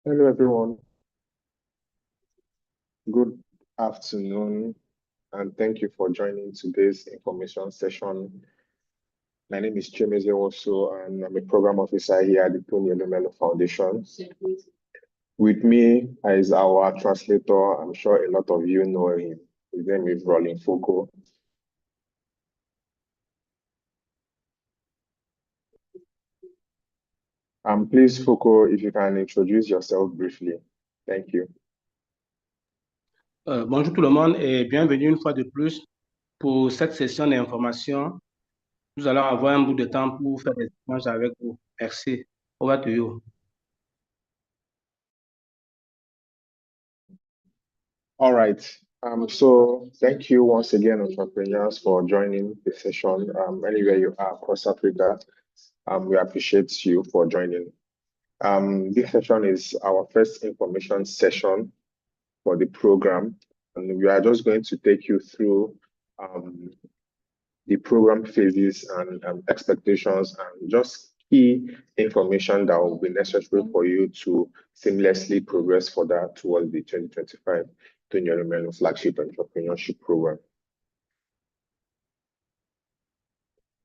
Hello, everyone. Good afternoon, and thank you for joining today's information session. My name is Chemeze also, and I'm a program officer here at the Elumelu Foundation. With me is our translator. I'm sure a lot of you know him. His name is Rolling Foucault. Please, Foucault, if you can introduce yourself briefly. Thank you. Bonjour tout le monde et bienvenue une fois de plus pour cette session d'information. Nous allons avoir un bout de temps pour faire des échanges avec vous. Merci. Over to you. All right. So thank you once again, entrepreneurs, for joining the session. Anywhere you are across Africa, we appreciate you for joining. This session is our first information session for the program, and we are just going to take you through the program phases and expectations and just key information that will be necessary for you to seamlessly progress further towards the 2025 Elumelu Flagship Entrepreneurship Program.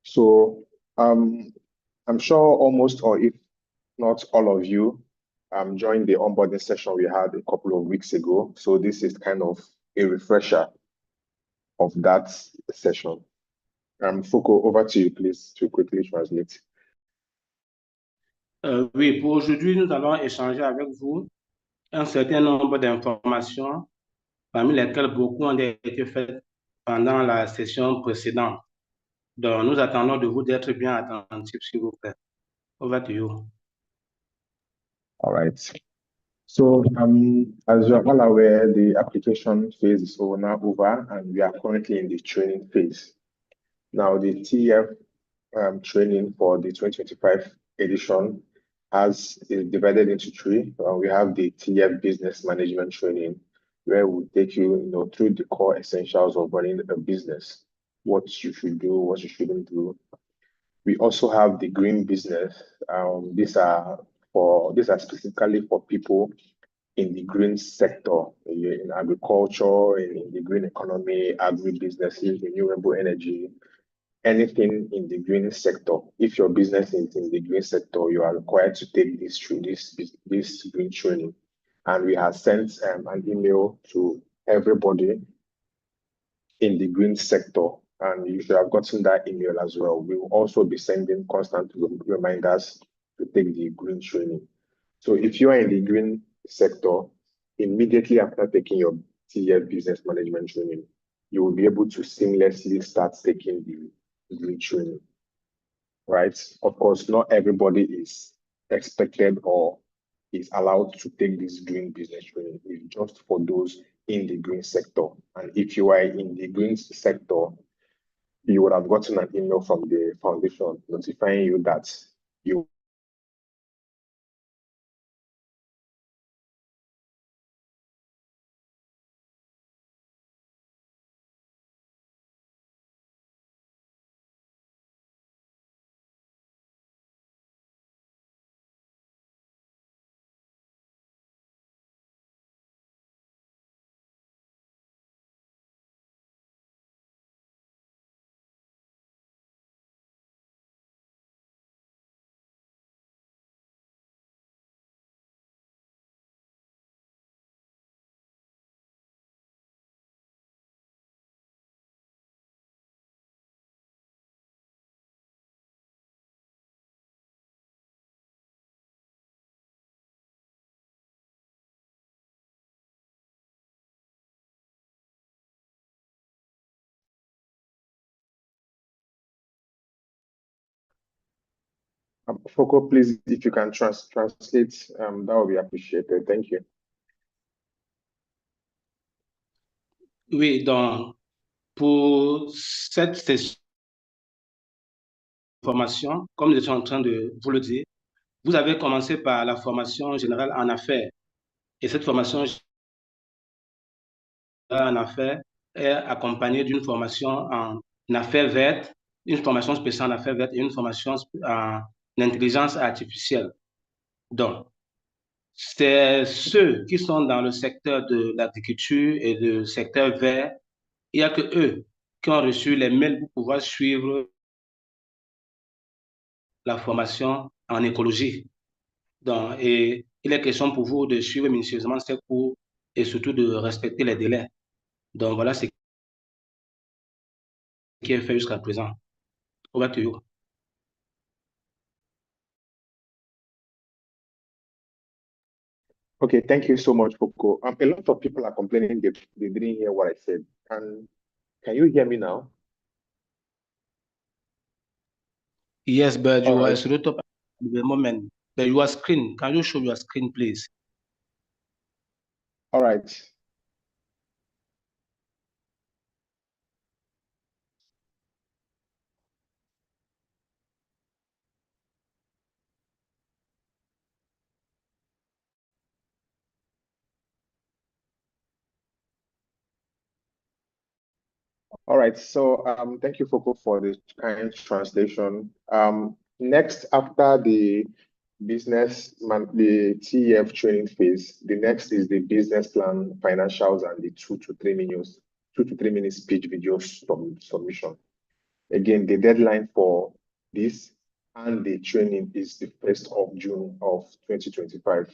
So I'm sure almost, or if not all of you, joined the onboarding session we had a couple of weeks ago. So this is kind of a refresher of that session. Foucault, over to you, please, to quickly translate. Oui, pour aujourd'hui, nous allons échanger avec vous un certain nombre d'informations, parmi lesquelles beaucoup ont été faites pendant la session précédente. Donc, nous attendons de vous d'être bien attentifs, s'il vous plaît. Over to you. All right. So, as you're all aware, the application phase is now over, and we are currently in the training phase. Now, the TF training for the 2025 edition is divided into three. We have the TF Business Management Training, where we take you, through the core essentials of running a business, what you should do, what you shouldn't do. We also have the Green Business. These are specifically for people in the green sector, in agriculture, in the green economy, agribusinesses, renewable energy, anything in the green sector. If your business is in the green sector, you are required to take this green training. And we have sent an email to everybody in the green sector, and you should have gotten that email as well. We will also be sending constant reminders to take the green training. So if you are in the green sector, immediately after taking your TF business management training, you will be able to seamlessly start taking the green training, right? Of course, not everybody is expected or is allowed to take this green business training. It's just for those in the green sector. And if you are in the green sector, you would have gotten an email from the foundation notifying you that you Foucault, please, if you can translate, that would be appreciated. Thank you. Oui, donc, pour cette session de formation, comme je suis en train de vous le dire, vous avez commencé par la formation générale en affaires. Et cette formation générale en affaires est accompagnée d'une formation en affaires vertes, une formation spéciale en affaires vertes et une formation en intelligence artificielle. Donc, c'est ceux qui sont dans le secteur de l'agriculture et le secteur vert. Il n'y a que eux qui ont reçu les mails pour pouvoir suivre la formation en écologie. Donc, et il est question pour vous de suivre minutieusement ces cours et surtout de respecter les délais. Donc, voilà ce qui est fait jusqu'à présent. Over to you. Okay, thank you so much, Coco. A lot of people are complaining they didn't hear what I said. Can you hear me now? Yes, but All you are right. at the top at the moment. But your screen, can you show your screen, please? All right. All right. So thank you, Coco, for the kind translation. Next, after the the TEF training phase, the next is the business plan, financials, and the 2 to 3 minutes speech video submission. Again, the deadline for this and the training is the 1st of June of 2025.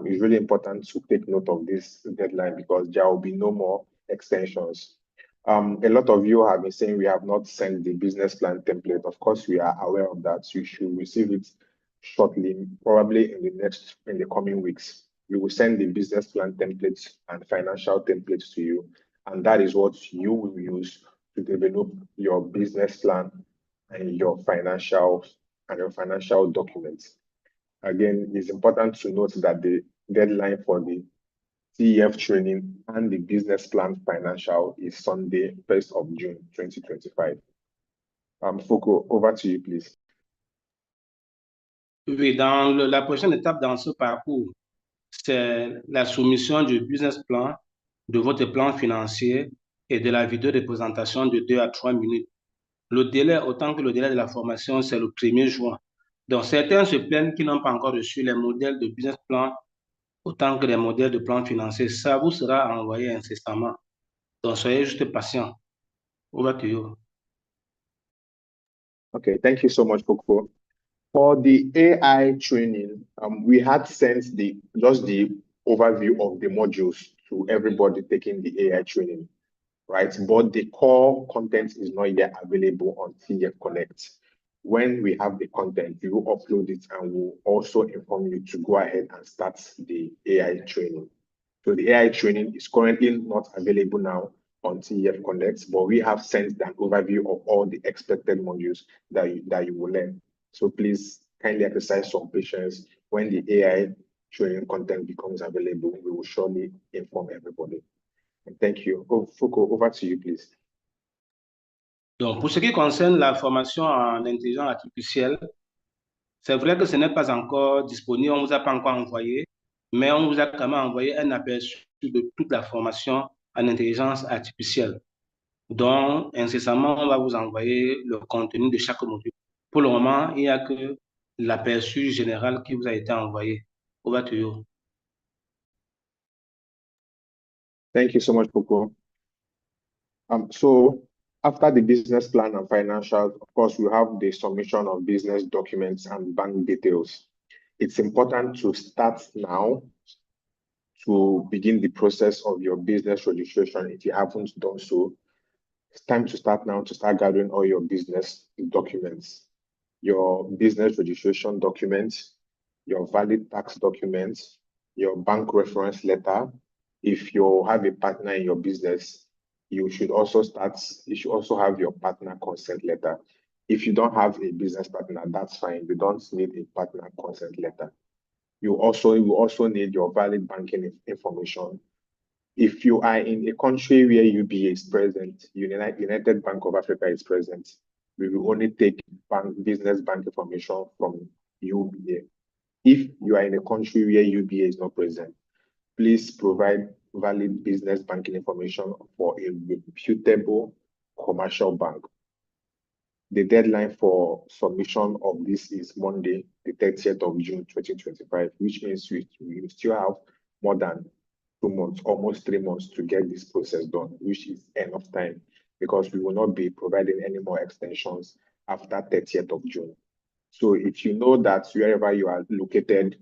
It's really important to take note of this deadline because there will be no more extensions. A lot of you have been saying we have not sent the business plan template. Of course, we are aware of that. You should receive it shortly, probably in the coming weeks. We will send the business plan templates and financial templates to you, and that is what you will use to develop your business plan and your financial documents. Again, it's important to note that the deadline for the TEF training and the business plan financial is Sunday, 1st of June, 2025. Foko, over to you, please. Oui, la prochaine étape dans ce parcours, c'est la soumission du business plan, de votre plan financier et de la vidéo de présentation de 2 à 3 minutes. Le délai, autant que le délai de la formation, c'est le 1er juin. Donc, certains se plaignent qu'ils n'ont pas encore reçu les modèles de business plan autant que les modèles de plan financier. Ça vous sera envoyé incessamment. Donc, soyez juste patient. Over to you. Okay, thank you so much, Foko. For the AI training, we had sent just the overview of the modules to everybody taking the AI training, right? But the core content is not yet available on TF Connect. When we have the content, we will upload it and we'll also inform you to go ahead and start the AI training. So the AI training is currently not available now on TEF Connect, but we have sent an overview of all the expected modules that you will learn. So please kindly exercise some patience. When the AI training content becomes available, we will surely inform everybody. And thank you. Foko, over to you, please. Donc, pour ce qui concerne la formation en intelligence artificielle, c'est vrai que ce n'est pas encore disponible, on ne vous a pas encore envoyé, mais on vous a quand même envoyé un aperçu de toute la formation en intelligence artificielle. Donc, incessamment, on va vous envoyer le contenu de chaque module. Pour le moment, il n'y a que l'aperçu général qui vous a été envoyé. Over to you. Thank you so much, Foko. So after the business plan and financials, of course, we have the submission of business documents and bank details. It's important to start now to begin the process of your business registration if you haven't done so. It's time to start now to start gathering all your business documents, your business registration documents, your valid tax documents, your bank reference letter. If you have a partner in your business, you should also have your partner consent letter. If you don't have a business partner, that's fine. You don't need a partner consent letter. You also need your valid banking information. If you are in a country where UBA is present, United Bank of Africa is present, we will only take business bank information from UBA. If you are in a country where UBA is not present, please provide valid business banking information for a reputable commercial bank. The deadline for submission of this is Monday, the 30th of June, 2025, which means we still have more than 2 months, almost 3 months to get this process done, which is enough time because we will not be providing any more extensions after 30th of June. So if you know that wherever you are located,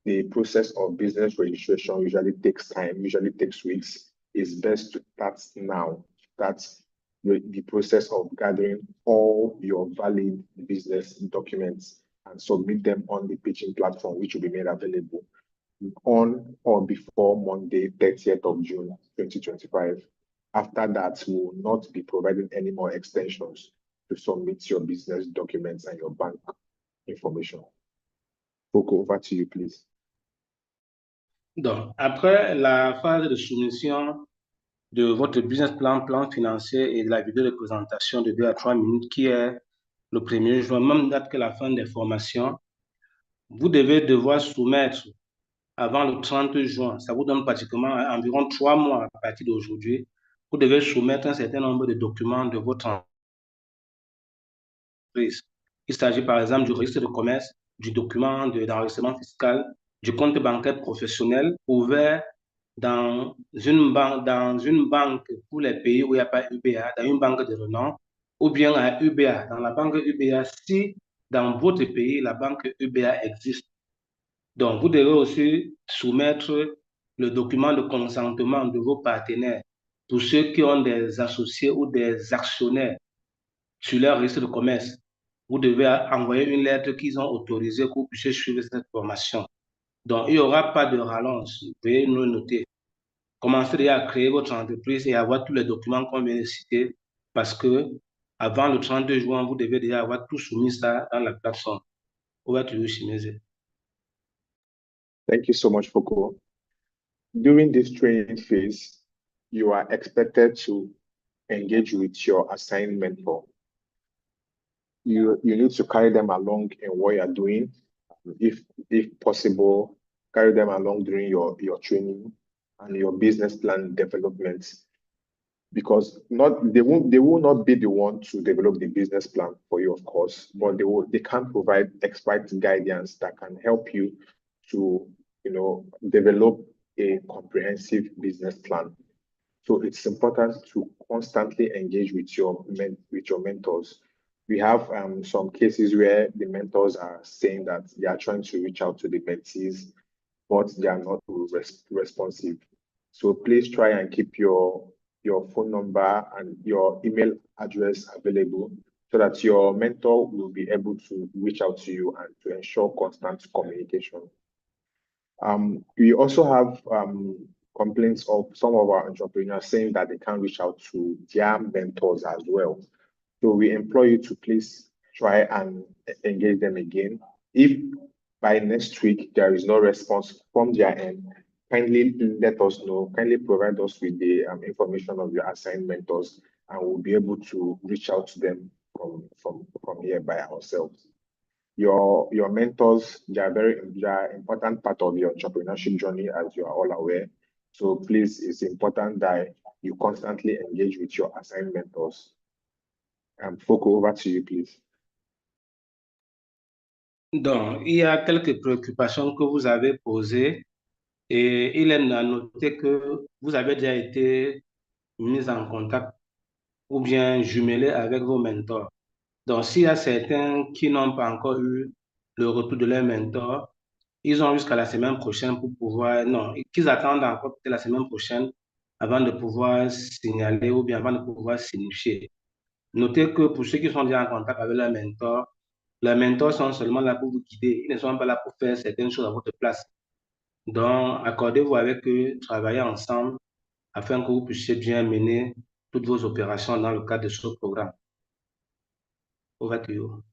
the process of business registration usually takes time, usually takes weeks, it's best to start now. That's the process of gathering all your valid business documents and submit them on the pitching platform, which will be made available on or before Monday, 30th of June, 2025. After that, we will not be providing any more extensions to submit your business documents and your bank information. Coco, over to you, please. Donc, après la phase de soumission de votre business plan, plan financier et de la vidéo de présentation de 2 à 3 minutes qui est le 1er juin, même date que la fin des formations, vous devez devoir soumettre avant le 30 juin, ça vous donne pratiquement environ 3 mois à partir d'aujourd'hui, vous devez soumettre un certain nombre de documents de votre entreprise. Il s'agit par exemple du registre de commerce, du document d'enregistrement fiscal, du compte bancaire professionnel ouvert dans une banque pour les pays où il n'y a pas UBA, dans une banque de renom, ou bien à UBA, dans la banque UBA, si dans votre pays, la banque UBA existe. Donc, vous devez aussi soumettre le document de consentement de vos partenaires pour ceux qui ont des associés ou des actionnaires sur leur registre de commerce. Vous devez envoyer une lettre qu'ils ont autorisée pour que vous puissiez suivre cette formation. Donc, il n'y aura pas de rallonge. Veuillez nous noter. Commencez déjà à créer votre entreprise et avoir tous les documents qu'on vient de citer parce que avant le 32 juin, vous devez déjà avoir tout soumis ça dans la plateforme. Over to you, Shimeze. Thank you so much, Foko. During this training phase, you are expected to engage with your assigned mentor. You need to carry them along in what you're doing. If possible, carry them along during your training and your business plan development. Because they will not be the one to develop the business plan for you, of course, but they can provide expert guidance that can help you to develop a comprehensive business plan. So it's important to constantly engage with your mentors. We have some cases where the mentors are saying that they are trying to reach out to the mentees, but they are not responsive. So please try and keep your phone number and your email address available so that your mentor will be able to reach out to you and to ensure constant communication. We also have complaints of some of our entrepreneurs saying that they can't reach out to their mentors as well. So we implore you to please try and engage them again. If by next week there is no response from their end, kindly let us know, kindly provide us with the information of your assigned mentors, and we'll be able to reach out to them from here by ourselves. Your mentors, they are an important part of your entrepreneurship journey, as you are all aware. So please, it's important that you constantly engage with your assigned mentors. Foko, over to you, please. Donc, il y a quelques préoccupations que vous avez posées et il est à noter que vous avez déjà été mis en contact ou bien jumelé avec vos mentors. Donc, s'il y a certains qui n'ont pas encore eu le retour de leur mentor, ils ont jusqu'à la semaine prochaine pour pouvoir, non, qu'ils attendent encore peut-être la semaine prochaine avant de pouvoir signaler ou bien avant de pouvoir signifier. Notez que pour ceux qui sont déjà en contact avec leur mentor, les mentors sont seulement là pour vous guider. Ils ne sont pas là pour faire certaines choses à votre place. Donc, accordez-vous avec eux, travaillez ensemble afin que vous puissiez bien mener toutes vos opérations dans le cadre de ce programme. Over to you.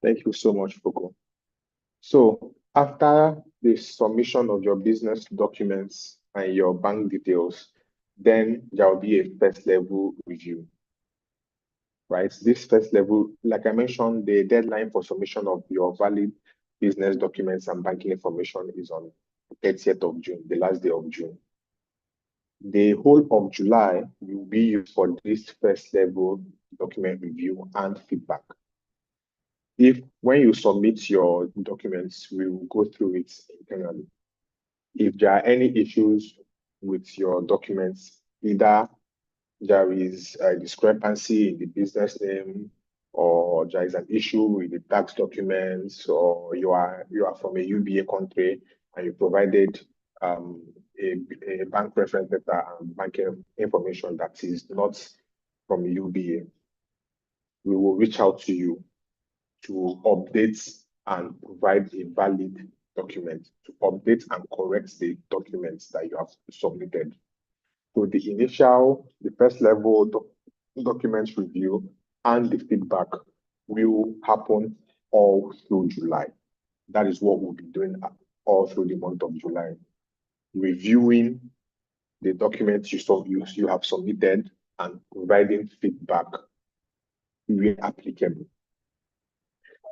Thank you so much, Foko. So after the submission of your business documents and your bank details, then there will be a first level review. Right? This first level, like I mentioned, the deadline for submission of your valid business documents and banking information is on 30th of June, the last day of June. The whole of July will be used for this first level document review and feedback. When you submit your documents, we will go through it internally. If there are any issues with your documents, either there is a discrepancy in the business name, or there is an issue with the tax documents, or you are from a UBA country and you provided a bank reference letter and banking information that is not from UBA, we will reach out to you to update and provide a valid document, to update and correct the documents that you have submitted. So the first level documents review and the feedback will happen all through July. That is what we'll be doing all through the month of July. Reviewing the documents you have submitted and providing feedback where applicable.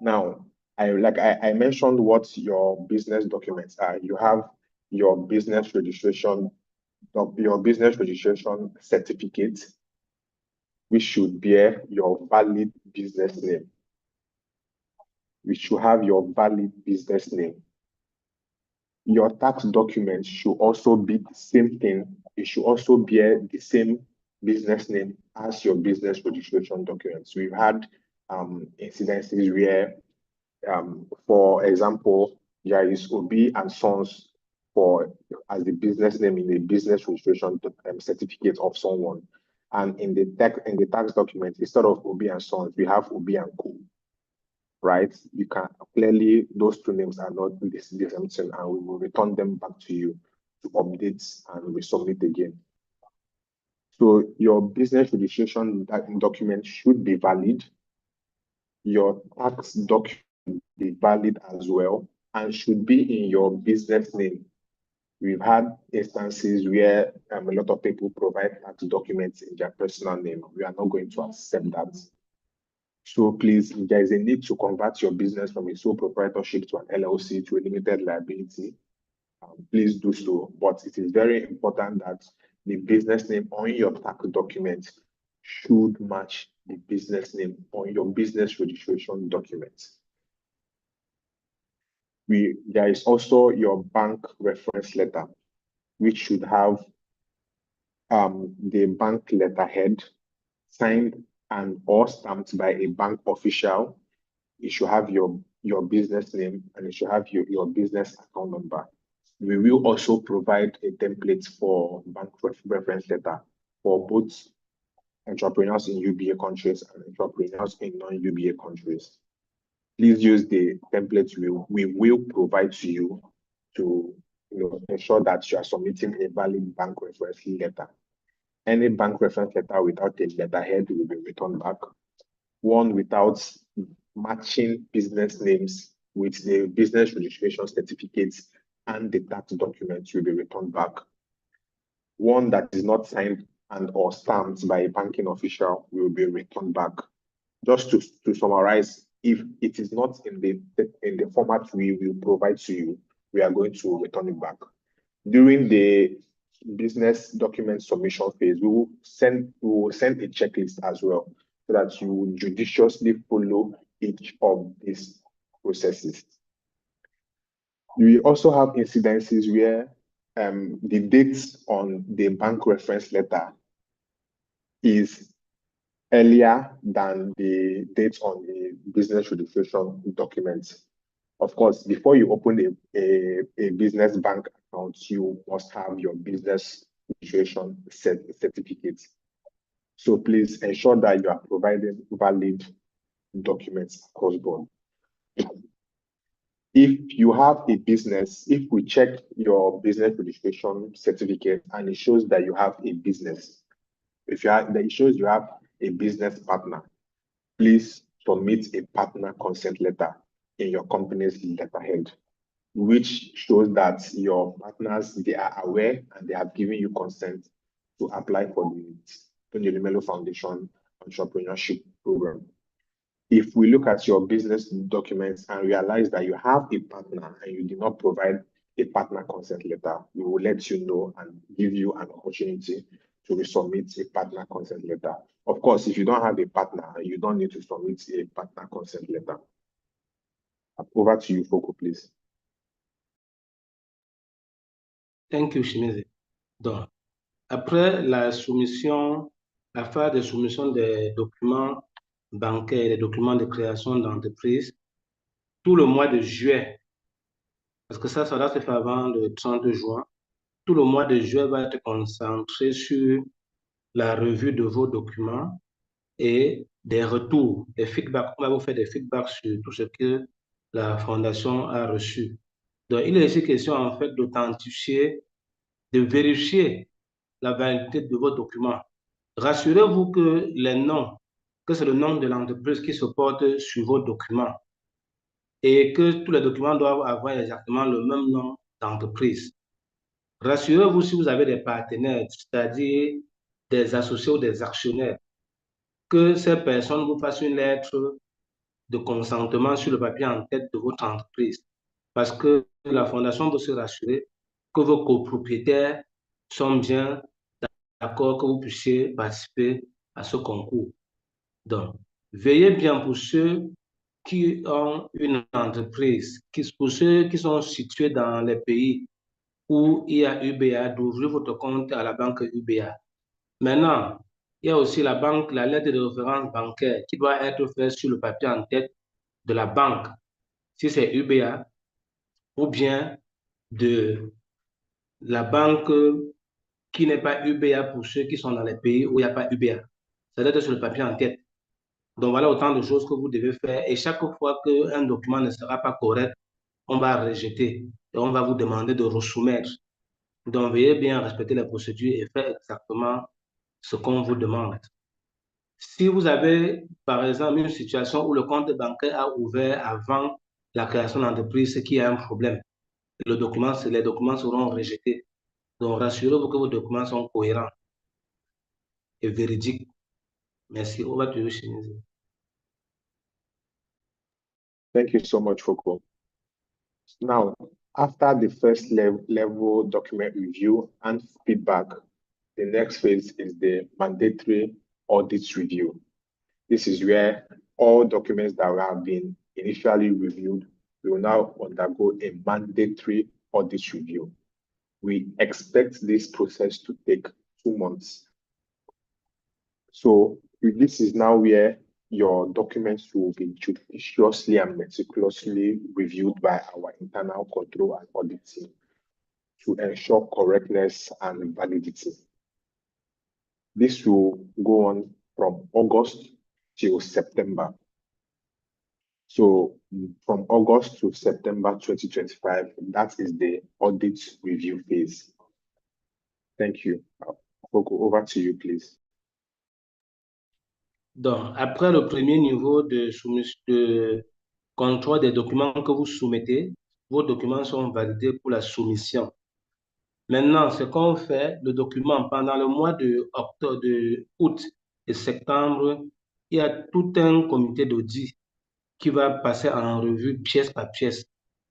Now, I mentioned what your business documents are. You have your business registration certificate, which should bear your valid business name. We should have your valid business name. Your tax documents should also be the same thing. It should also bear the same business name as your business registration documents. We've had incidences where, for example, there is Obi and Sons as the business name in the business registration certificate of someone, and in the tax document, instead of Obi and Sons, we have Obi and Co. Right? You can clearly, those two names are not the same thing, and we will return them back to you to update and resubmit again. So your business registration document should be valid. Your tax document be valid as well and should be in your business name. We've had instances where a lot of people provide tax documents in their personal name. We are not going to accept that. So please, if there is a need to convert your business from a sole proprietorship to an LLC to a limited liability, please do so. But it is very important that the business name on your tax document should match the business name on your business registration document. There is also your bank reference letter, which should have the bank letterhead signed and or stamped by a bank official. It should have your business name and it should have your business account number. We will also provide a template for bank reference letter for both entrepreneurs in UBA countries and entrepreneurs in non-UBA countries. Please use the template we will provide to you to ensure that you are submitting a valid bank reference letter. Any bank reference letter without a letterhead will be returned back. One without matching business names with the business registration certificates and the tax documents will be returned back. One that is not signed and or stamped by a banking official will be returned back. Just to summarize, if it is not in the format we will provide to you, we are going to return it back. During the business document submission phase, we will send a checklist as well, so that you will judiciously follow each of these processes. We also have incidences where the dates on the bank reference letter is earlier than the dates on the business registration documents. Of course, before you open a business bank account, you must have your business registration certificate. So please ensure that you are providing valid documents across board. If you have a business, if we check your business registration certificate and it shows that you have a business, it shows you have a business partner, please submit a partner consent letter in your company's letterhead, which shows that your partners, they are aware and they have given you consent to apply for the Elumelu Foundation Entrepreneurship Program. If we look at your business documents and realize that you have a partner and you did not provide a partner consent letter, we will let you know and give you an opportunity to resubmit a partner consent letter. Of course, if you don't have a partner, you don't need to submit a partner consent letter. Over to you, Foko, please. Thank you, Shimizi. Donc, après la soumission, la phase de soumission des documents bancaires, des documents de création d'entreprise, tout le mois de juillet, parce que ça doit se faire avant le 30 juin, tout le mois de juillet va être concentré sur la revue de vos documents et des retours, des feedbacks. On va vous faire des feedbacks sur tout ce que la fondation a reçu. Donc, il est ici question en fait d'authentifier, de vérifier la validité de vos documents. Rassurez-vous que les noms, que c'est le nom de l'entreprise qui se porte sur vos documents et que tous les documents doivent avoir exactement le même nom d'entreprise. Rassurez-vous si vous avez des partenaires, c'est-à-dire des associés ou des actionnaires, que ces personnes vous fassent une lettre de consentement sur le papier en tête de votre entreprise. Parce que la fondation doit se rassurer que vos copropriétaires sont bien d'accord que vous puissiez participer à ce concours. Donc, veillez bien pour ceux qui ont une entreprise, pour ceux qui sont situés dans les pays où il y a UBA, d'ouvrir votre compte à la banque UBA. Maintenant, il y a aussi la banque, la lettre de référence bancaire qui doit être faite sur le papier en tête de la banque, si c'est UBA, ou bien de la banque qui n'est pas UBA pour ceux qui sont dans les pays où il n'y a pas UBA. Ça doit être sur le papier en tête. Donc voilà autant de choses que vous devez faire. Et chaque fois qu'un document ne sera pas correct, on va rejeter et on va vous demander de resoumettre. Donc veuillez bien respecter les procédures et faire exactement ce qu'on vous demande. Si vous avez, par exemple, une situation où le compte bancaire a ouvert avant la création d'entreprise, c'est qu'il y a un problème. Les documents seront rejetés. Donc, rassurez-vous que vos documents sont cohérents et véridiques. Merci. Over to you, Shinizi. Thank you so much, Foko. Now, after the first level document review and feedback, the next phase is the mandatory audit review. This is where all documents that have been initially reviewed will now undergo a mandatory audit review. We expect this process to take 2 months. So this is now where your documents will be judiciously and meticulously reviewed by our internal control and audit team to ensure correctness and validity. This will go on from August till September. So from August to September 2025, that is the audit review phase. Thank you. Over to you, please. Donc, après le premier niveau de contrôle des documents que vous soumettez, vos documents sont validés pour la soumission. Maintenant, ce qu'on fait, le document, pendant le mois de août et septembre, il y a tout un comité d'audit qui va passer en revue pièce par pièce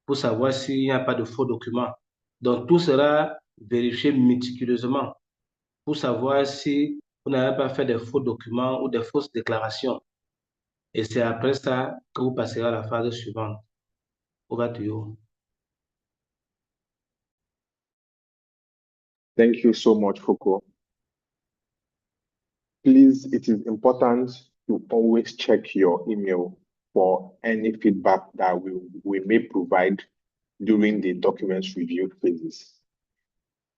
pour savoir s'il n'y a pas de faux documents. Donc, tout sera vérifié méticuleusement pour savoir si vous n'avez pas fait de faux documents ou de fausses déclarations. Et c'est après ça que vous passerez à la phase suivante. Over to you. Thank you so much, Foko. Please, it is important to always check your email for any feedback that we may provide during the documents review phases.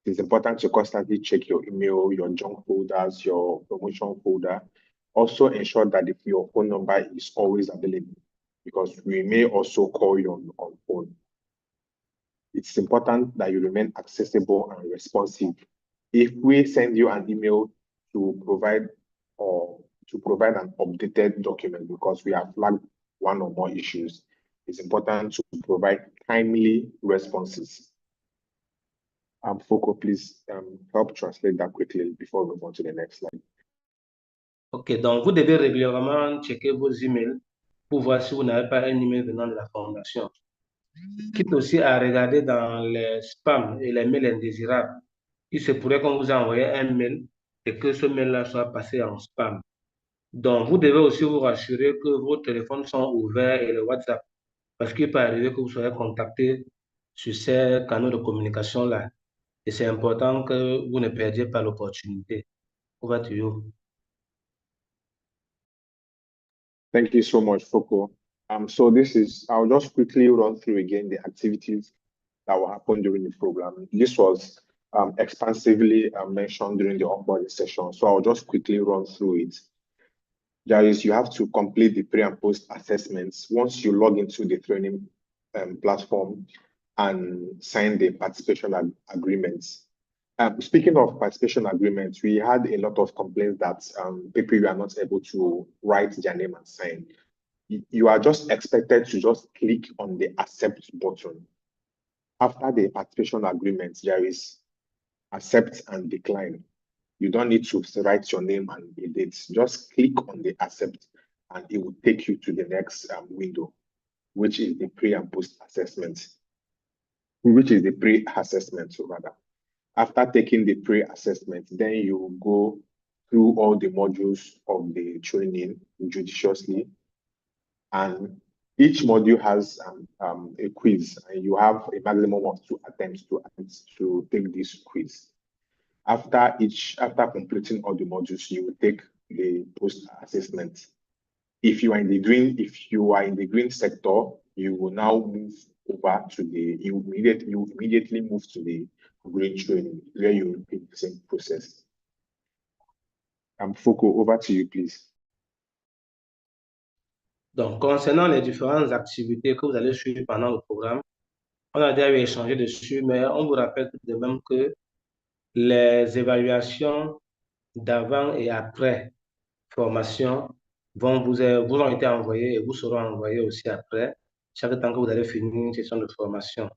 It's important to constantly check your email, your junk folders, your promotion folder. Also ensure that if your phone number is always available, because we may also call you on phone. It's important that you remain accessible and responsive. If we send you an email to provide an updated document because we have flagged one or more issues, it's important to provide timely responses. Foko, please help translate that quickly before we move on to the next slide. OK, donc vous devez régulièrement checker vos emails pour voir si vous n'avez pas un email venant de la fondation. Quitte aussi à regarder dans les spams et les mails indésirables. Il se pourrait qu'on vous a envoyé un mail et que ce mail-là soit passé en spam. Donc, vous devez aussi vous rassurer que vos téléphones sont ouverts et le WhatsApp, parce qu'il peut arriver que vous soyez contacté sur ces canaux de communication-là. Et c'est important que vous ne perdiez pas l'opportunité. Over to you. Thank you so much, Foko. So I'll just quickly run through again the activities that will happen during the program. This was expansively mentioned during the onboarding session. So I'll just quickly run through it. You have to complete the pre and post assessments once you log into the training platform and sign the participation agreements. Speaking of participation agreements, we had a lot of complaints that people were not able to write their name and sign. You are just expected to just click on the accept button. After the participation agreement, there is accept and decline. You don't need to write your name and the dates. Just click on the accept and it will take you to the next window, which is the pre and post assessment, rather. After taking the pre-assessment, then you go through all the modules of the training judiciously. And each module has a quiz, and you have a maximum of 2 attempts to take this quiz. After completing all the modules, you will take the post-assessment. If you are in the green sector, you will now move over to you immediately move to the green training where you repeat the same process. Foko, over to you, please. Donc, concernant les différentes activités que vous allez suivre pendant le programme, on a déjà échangé dessus, mais on vous rappelle tout de même que les évaluations d'avant et après formation vous ont été envoyées et vous seront envoyées aussi après, chaque temps que vous allez finir une session de formation.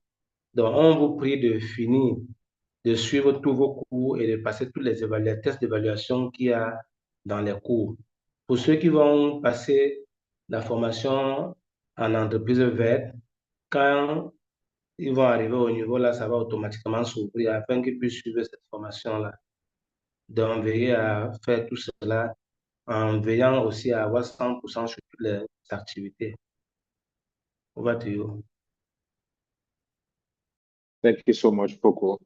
Donc, on vous prie de finir, de suivre tous vos cours et de passer tous les tests d'évaluation qu'il y a dans les cours. Pour ceux qui vont passer la formation en entreprise verte, quand ils vont arriver au niveau là, ça va automatiquement s'ouvrir afin qu'ils puissent suivre cette formation-là. Donc, veillez à faire tout cela en veillant aussi à avoir 100% sur toutes les activités. Over to you. Thank you so much, Foko.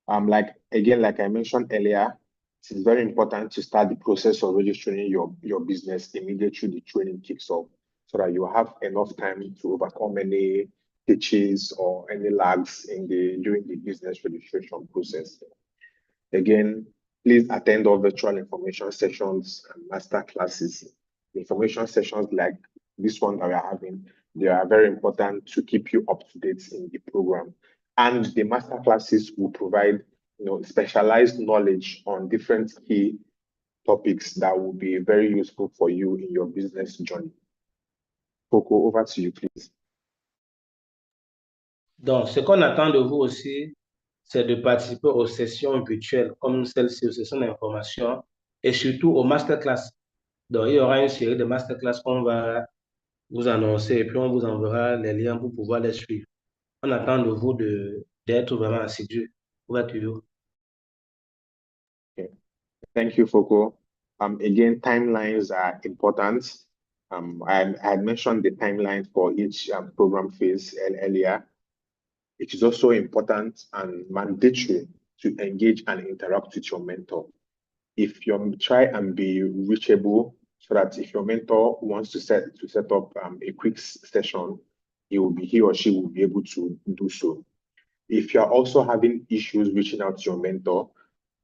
Like I mentioned earlier, it's very important to start the process of registering your business immediately the training kicks off, so that you have enough time to overcome any hitches or any lags during the business registration process. Again, please attend all virtual information sessions and master classes. Information sessions like this one that we are having, they are very important to keep you up to date in the program. And the master classes will provide specialized knowledge on different key topics that will be very useful for you in your business journey. Foko, over to you, please. Donc, ce qu'on attend de vous aussi, c'est de participer aux sessions virtuelles comme celle-ci, aux sessions d'information et surtout aux masterclass. Donc, il y aura une série de masterclass qu'on va vous annoncer et puis on vous enverra les liens pour pouvoir les suivre. On attend de vous d'être vraiment assidus. Over to you. Okay. Thank you, Foko. Again, timelines are important. I had mentioned the timeline for each program phase earlier. It is also important and mandatory to engage and interact with your mentor. If you try and be reachable, so that if your mentor wants to set up a quick session, he or she will be able to do so. If you are also having issues reaching out to your mentor,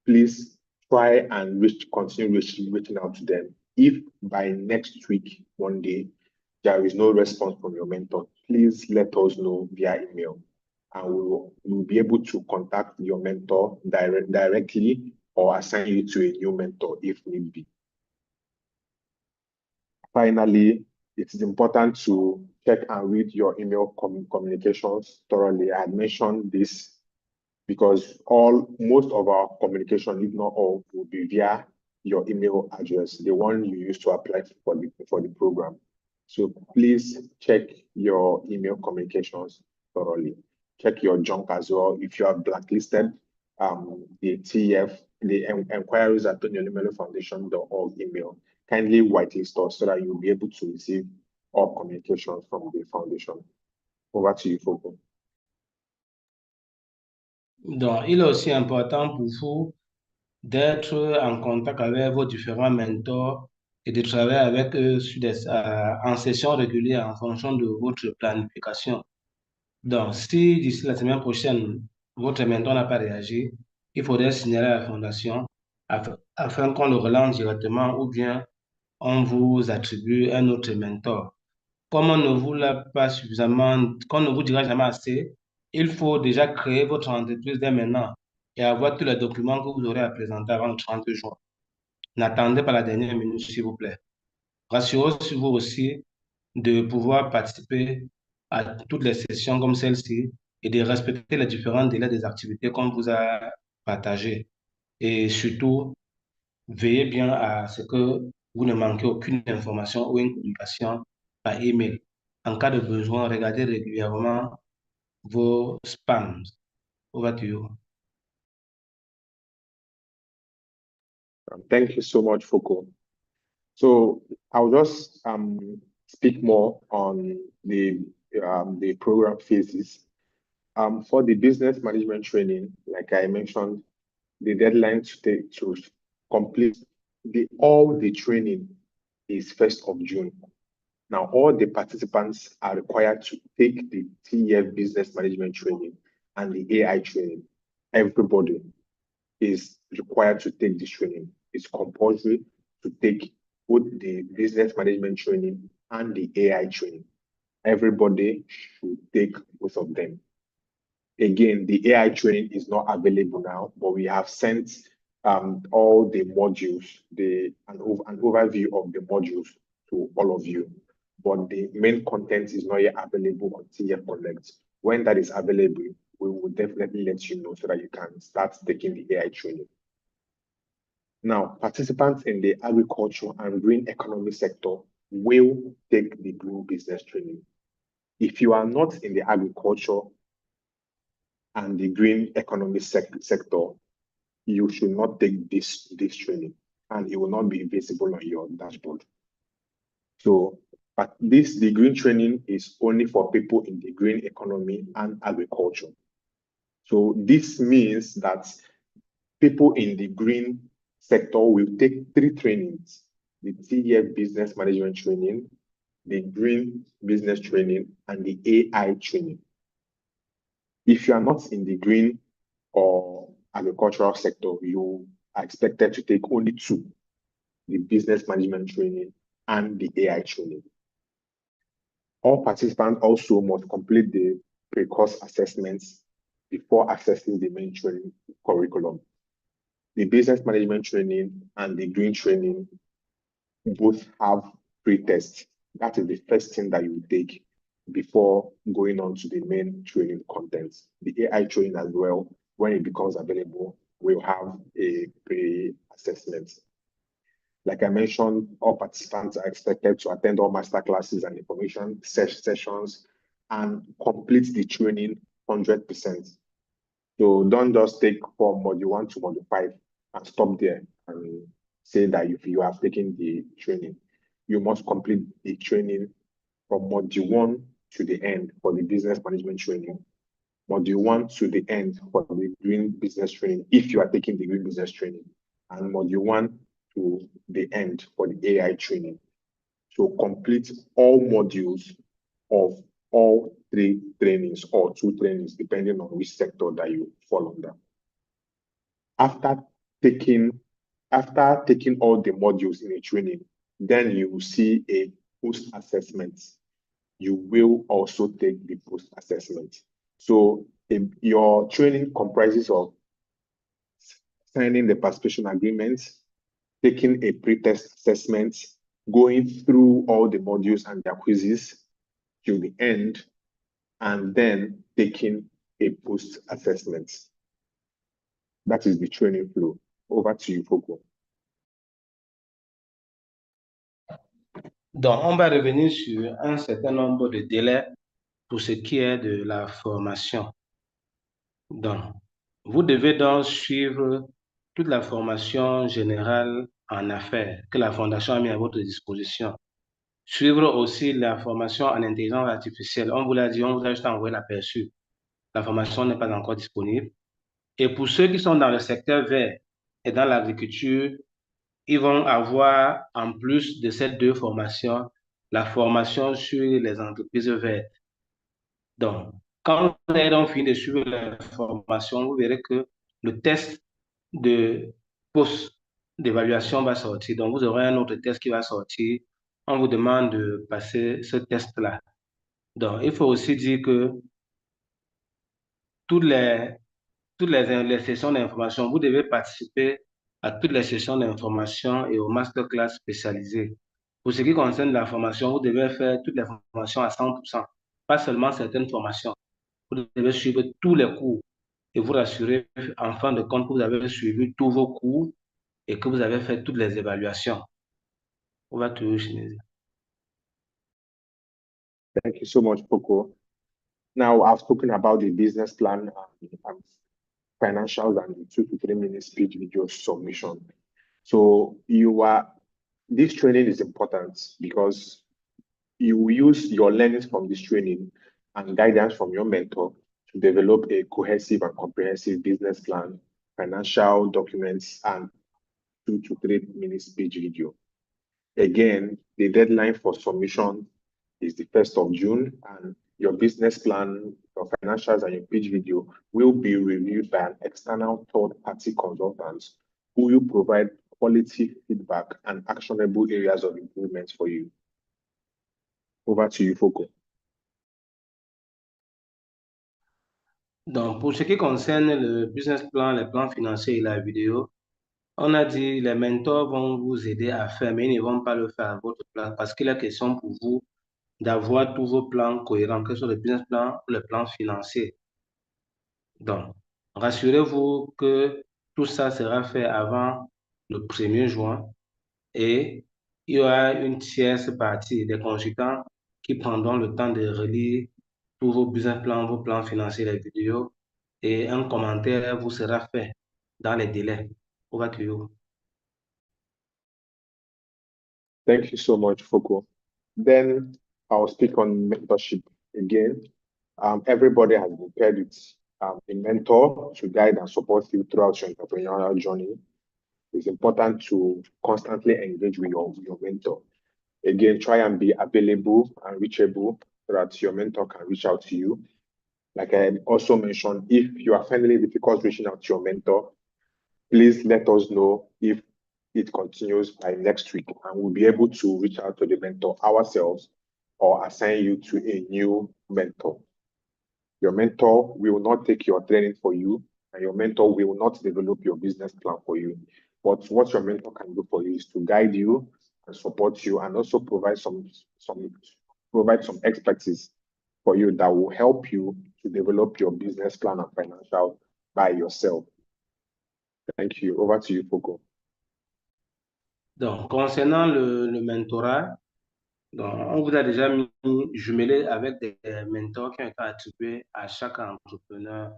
please try and continue reaching out to them. If by next week, one day, there is no response from your mentor, please let us know via email, and we'll be able to contact your mentor directly or assign you to a new mentor if need be. Finally, it is important to check and read your email communications thoroughly. I had mentioned this because most of our communication, if not all, will be via your email address, the one you use to apply for the program. So please check your email communications thoroughly. Check your junk as well. If you are blacklisted, the TEF the enquiries at elumelu email. Kindly whitelist us so that you'll be able to receive all communications from the foundation. Over to you, Foko. Donc, il est aussi important pour vous d'être en contact avec vos différents mentors et de travailler avec eux en session régulière en fonction de votre planification. Donc, si d'ici la semaine prochaine, votre mentor n'a pas réagi, il faudrait signaler à la fondation afin qu'on le relance directement ou bien on vous attribue un autre mentor. Comme on ne vous l'a pas suffisamment, qu'on ne vous dira jamais assez, il faut déjà créer votre entreprise dès maintenant et avoir tous les documents que vous aurez à présenter avant le 30 juin. N'attendez pas la dernière minute, s'il vous plaît. Rassurez-vous aussi de pouvoir participer à toutes les sessions comme celle-ci et de respecter les différents délais des activités qu'on vous a partagées. Et surtout, veillez bien à ce que vous ne manquez aucune information ou une communication par email. En cas de besoin, regardez régulièrement vos spams. Over to you. Thank you so much, Foko. So I'll just speak more on the program phases. For the business management training, like I mentioned, the deadline to complete all the training is 1st of June. Now, all the participants are required to take the TEF business management training and the AI training. Everybody is required to take this training. It's compulsory to take both the business management training and the AI training. Everybody should take both of them. Again, the AI training is not available now, but we have sent all the modules, an overview of the modules to all of you. But the main content is not yet available on TF Connect. When that is available, we will definitely let you know so that you can start taking the AI training. Now, participants in the agriculture and green economy sector will take the green business training. If you are not in the agriculture and the green economy sector, you should not take this training, and it will not be visible on your dashboard. So, but the green training is only for people in the green economy and agriculture. So this means that people in the green sector will take 3 trainings: the TEF business management training, the green business training, and the AI training. If you are not in the green or agricultural sector, you are expected to take only 2, the business management training and the AI training. All participants also must complete the pre-course assessments before accessing the main training curriculum. The business management training and the green training both have pre-tests. That is the first thing that you take before going on to the main training content. The AI training as well, when it becomes available, will have a pre-assessment. Like I mentioned, all participants are expected to attend all master classes and information sessions and complete the training 100%. So don't just take from module 1 to module 5 and stop there and say that if you have taken the training. You must complete the training from module 1 to the end for the business management training, module 1 to the end for the green business training, if you are taking the green business training, and module 1 to the end for the AI training. So complete all modules of all 3 trainings or 2 trainings, depending on which sector that you fall under. After taking all the modules in a training, then you will see a post-assessment. You will also take the post-assessment. So your training comprises of signing the participation agreement, taking a pre-test assessment, going through all the modules and their quizzes till the end, and then taking a post-assessment. That is the training flow. Over to you, Foko. Donc, on va revenir sur un certain nombre de délais pour ce qui est de la formation. Donc, vous devez donc suivre toute la formation générale en affaires que la Fondation a mis à votre disposition. Suivre aussi la formation en intelligence artificielle. On vous l'a dit, on vous a juste envoyé l'aperçu. La formation n'est pas encore disponible. Et pour ceux qui sont dans le secteur vert et dans l'agriculture, ils vont avoir, en plus de ces deux formations, la formation sur les entreprises vertes. Donc, quand vous avez donc fini de suivre la formation, vous verrez que le test de post d'évaluation va sortir. Donc, vous aurez un autre test qui va sortir. On vous demande de passer ce test-là. Donc, il faut aussi dire que toutes les, les sessions d'information, vous devez participer à toutes les sessions d'information et aux masterclass spécialisées. Pour ce qui concerne la formation, vous devez faire toutes les formations à 100%, pas seulement certaines formations. Vous devez suivre tous les cours et vous rassurer en fin de compte que vous avez suivi tous vos cours et que vous avez fait toutes les évaluations. On va toujours finir. Thank you so much, Poco. Now, I've spoken about the business plan and financials and the 2 to 3 minute speech video submission. So this training is important because you will use your learnings from this training and guidance from your mentor to develop a cohesive and comprehensive business plan, financial documents, and 2 to 3 minute speech video. Again, the deadline for submission is the 1st of June, and your business plan, your financials, and your pitch video will be reviewed by an external third-party consultant who will provide quality feedback and actionable areas of improvement for you. Over to you, Foko. Donc, pour ce qui concerne le business plan, les plans financiers et la vidéo, on a dit les mentors vont vous aider à faire, mais ils ne vont pas le faire à votre place parce qu'il est question pour vous d'avoir tous vos plans cohérents, que ce soit le business plan ou le plan financier. Donc, rassurez-vous que tout ça sera fait avant le 1er juin et il y aura une tierce partie des consultants qui prendront le temps de relire tous vos business plans, vos plans financiers, les vidéos et un commentaire vous sera fait dans les délais. Over to you. Thank you so much, Foko. Then I'll speak on mentorship again. Everybody has been paired with a mentor to guide and support you throughout your entrepreneurial journey. It's important to constantly engage with your mentor. Again, try and be available and reachable so that your mentor can reach out to you. Like I also mentioned, if you are finding it difficult reaching out to your mentor, please let us know if it continues by next week, and we'll be able to reach out to the mentor ourselves or assign you to a new mentor. Your mentor will not take your training for you, and your mentor will not develop your business plan for you. But what your mentor can do for you is to guide you and support you, and also provide some expertise for you that will help you to develop your business plan and financial by yourself. Thank you. Over to you, Foko. Donc, concernant le mentorat, donc, on vous a déjà jumelé avec des mentors qui ont été attribués à chaque entrepreneur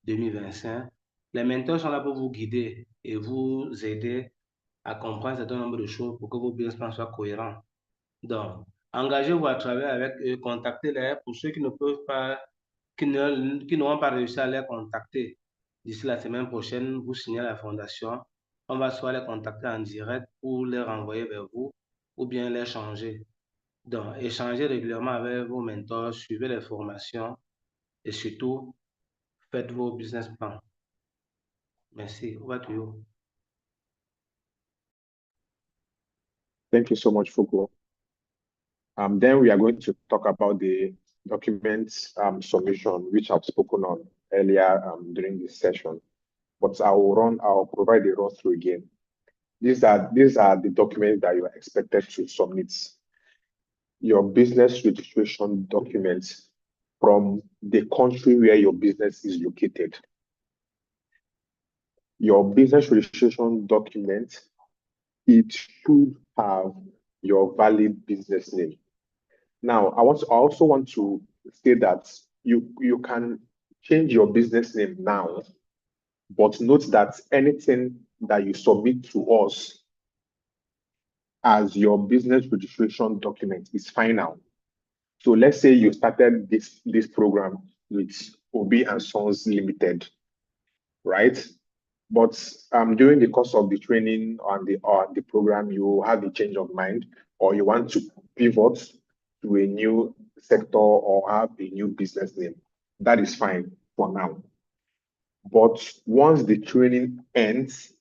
2025. Les mentors sont là pour vous guider et vous aider à comprendre un certain nombre de choses pour que vos business plans soient cohérents. Donc, engagez-vous à travailler avec eux, contactez-les pour ceux qui ne peuvent pas, qui n'auront pas réussi à les contacter. D'ici la semaine prochaine, vous signez à la fondation. On va soit les contacter en direct ou les renvoyer vers vous ou bien les changer. Donc, échangez régulièrement avec vos mentors, suivez les formations et surtout, faites vos business plans. Merci. Over to you. Thank you so much, Foko. Then we are going to talk about the documents submission, which I've spoken on earlier during this session. But I'll provide a run through again. These are the documents that you are expected to submit. Your business registration documents from the country where your business is located. Your business registration document, it should have your valid business name. Now, I also want to say that you can change your business name now, But note that anything that you submit to us as your business registration document is final. So let's say you started this program with Obi and Sons Limited, right? But during the course of the training on the program, you have a change of mind, or you want to pivot to a new sector or have a new business name. That is fine for now. But once the training ends,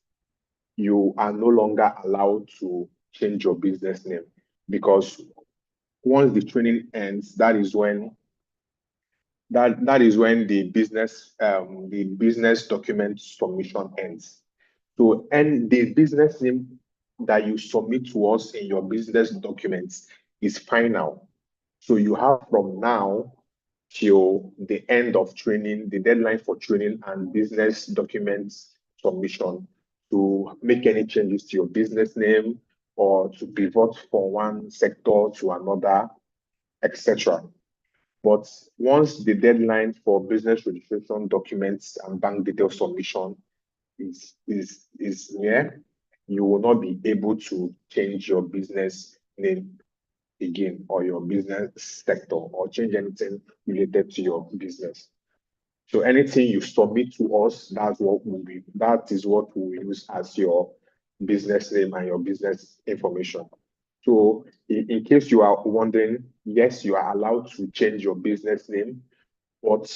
you are no longer allowed to change your business name, because once the training ends, that is when the business document submission ends. So, and the business name that you submit to us in your business documents is final. So you have from now till the end of training, the deadline for training and business documents submission, to make any changes to your business name or to pivot from one sector to another, etc. But once the deadline for business registration documents and bank detail submission is near, you will not be able to change your business name again, or your business sector, or change anything related to your business. So anything you submit to us, that is what we will use as your business name and your business information. So in case you are wondering, yes, you are allowed to change your business name, but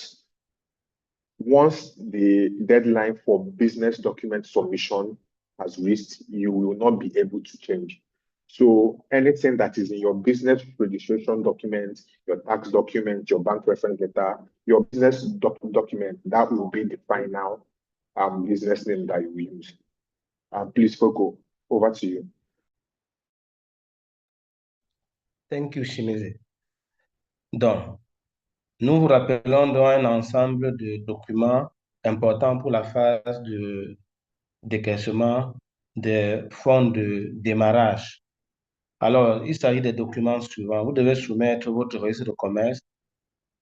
once the deadline for business document submission has reached, you will not be able to change. So anything that is in your business registration document, your tax document, your bank reference letter, your business document, that will be the final business name that you will use. Please, Foko, over to you. Thank you, Shimize. Donc, nous vous rappelons donc un ensemble de documents importants pour la phase de décaissement des fonds de démarrage. Alors, il s'agit des documents suivants. Vous devez soumettre votre registre de commerce,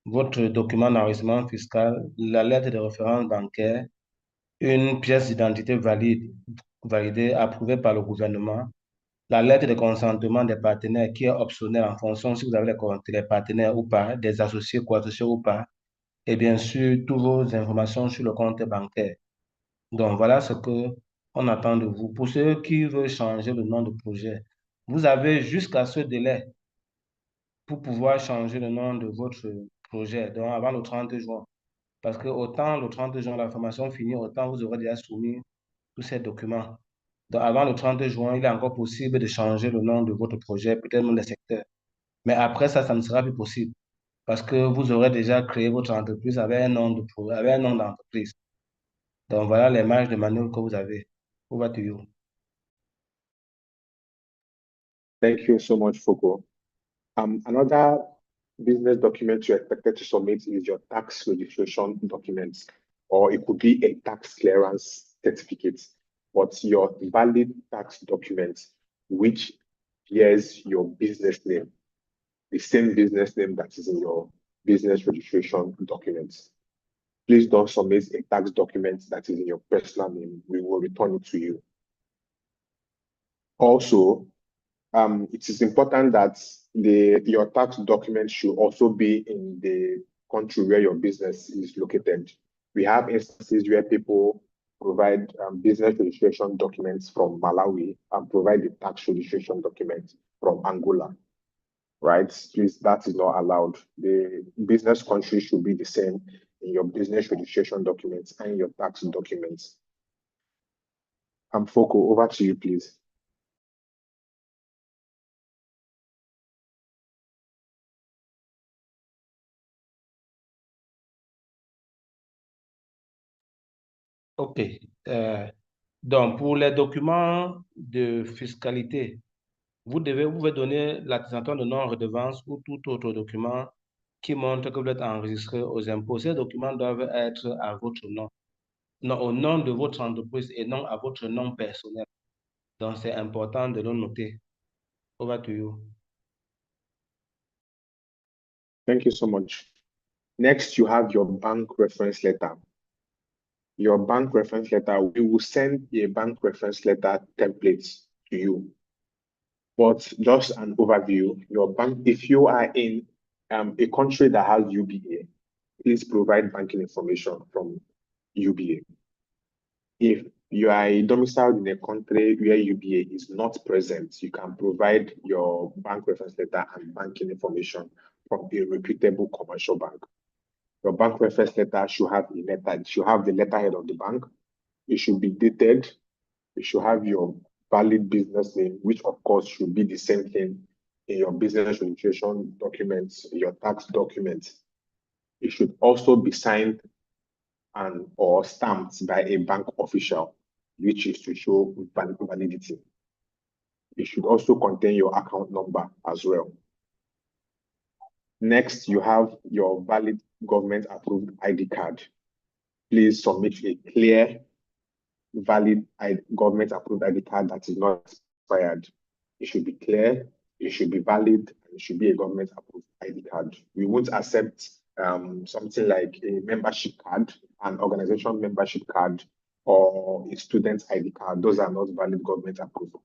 votre document d'enregistrement fiscal, la lettre de référence bancaire, une pièce d'identité validée, approuvée par le gouvernement, la lettre de consentement des partenaires qui est optionnelle en fonction si vous avez les partenaires ou pas, des associés, co-associés ou pas, et bien sûr, toutes vos informations sur le compte bancaire. Donc, voilà ce qu'on attend de vous. Pour ceux qui veulent changer le nom de projet, vous avez jusqu'à ce délai pour pouvoir changer le nom de votre projet, donc avant le 30 juin. Parce que autant le 30 juin, la formation finie, autant vous aurez déjà soumis tous ces documents. Donc, avant le 30 juin, il est encore possible de changer le nom de votre projet, peut-être même le secteur. Mais après ça, ça ne sera plus possible parce que vous aurez déjà créé votre entreprise avec un nom d'entreprise. Donc, voilà les marges de manœuvre que vous avez. Over to you. Thank you so much, Foko. Another business document you're expected to submit is your tax registration documents, or it could be a tax clearance certificate, but your valid tax document, which bears your business name, the same business name that is in your business registration documents. Please don't submit a tax document that is in your personal name. We will return it to you. Also, it is important that your tax document should also be in the country where your business is located. We have instances where people provide business registration documents from Malawi and provide the tax registration document from Angola, right? Please, that is not allowed. The business country should be the same in your business registration documents and your tax documents. Foko, over to you, please. OK. Donc, pour les documents de fiscalité, vous pouvez donner l'attestation de non-redevance ou tout autre document qui montre que vous êtes enregistré aux impôts. Ces documents doivent être à votre nom, non, au nom de votre entreprise et non à votre nom personnel. Donc, c'est important de le noter. Over to you. Thank you so much. Next, you have your bank reference letter. your bank reference letter, we will send a bank reference letter template to you. But just an overview, your bank, if you are in a country that has UBA, please provide banking information from UBA. If you are domiciled in a country where UBA is not present, you can provide your bank reference letter and banking information from a reputable commercial bank. Your bank reference letter should have the letterhead of the bank. It should be dated. It should have your valid business name, which of course should be the same thing in your business registration documents, your tax documents. It should also be signed and or stamped by a bank official, which is to show validity. It should also contain your account number as well. Next, you have your valid government-approved ID card. Please submit a clear, valid government-approved ID card that is not expired. It should be clear, it should be valid, and it should be a government-approved ID card. We won't accept something like a membership card, an organization membership card, or a student ID card. Those are not valid government-approved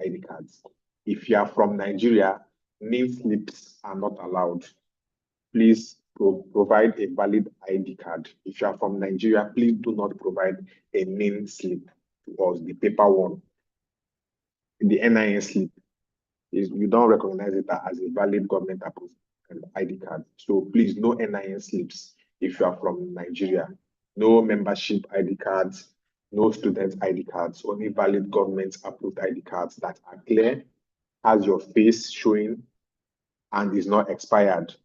ID cards. If you are from Nigeria, name slips are not allowed. Please provide a valid ID card. If you are from Nigeria, please do not provide a name slip to us, the paper one. The NIN slip, you don't recognize it as a valid government approved ID card. So please, no NIN slips if you are from Nigeria. No membership ID cards, no student ID cards, only valid government approved ID cards that are clear, has your face showing, and is not expired.